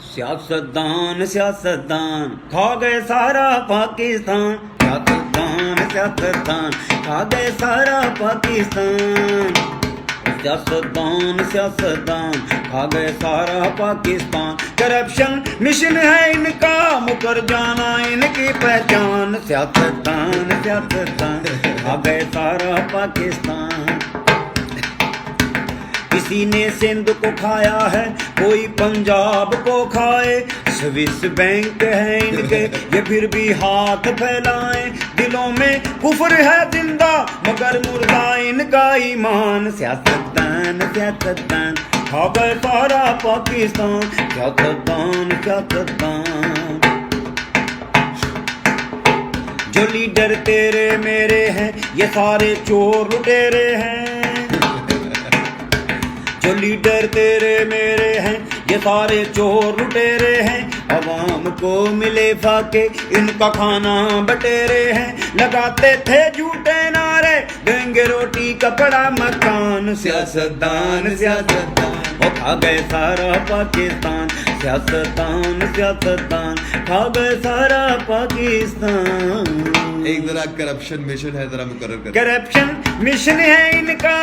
سیاستدان سیاستدان کھا گئے سارا پاکستان، سیاستدان سیاستدان کھا گئے سارا پاکستان، سیاستدان سیاستدان کھا گئے سارا پاکستان، کرپشن مشن ہے ان کا مکر جانا ان کی پہچان، سیاستدان سیاستدان کھا گئے سارا پاکستان، کسی نے سندھ کو کھایا ہے کوئی پنجاب کو کھائے، سوئس بینک ہے ان کے یہ پھر بھی ہاتھ پھیلائیں، دلوں میں کفر ہے زندہ مگر مردہ ان کا ایمان، سیاستدان سیاستدان کھا گئے سارا پاکستان، سیاستدان سیاستدان، جو لیڈر تیرے میرے ہیں یہ سارے چور لٹیرے ہیں، جو لیڈر تیرے میرے ہیں یہ سارے چور لٹیرے ہیں، عوام کو ملے فاقے ان کا کھانا بٹیرے ہیں، لگاتے تھے جھوٹے نعرے دیں گے روٹی کپڑا مکان، سیاستدان سیاستدان وہ کھا گئے سارا پاکستان، سیاستدان سیاستدان کھا گئے سارا پاکستان۔ ایک ذرا کرپشن مشن ہے ذرا مقرر کر، کرپشن مشن ہے ان کا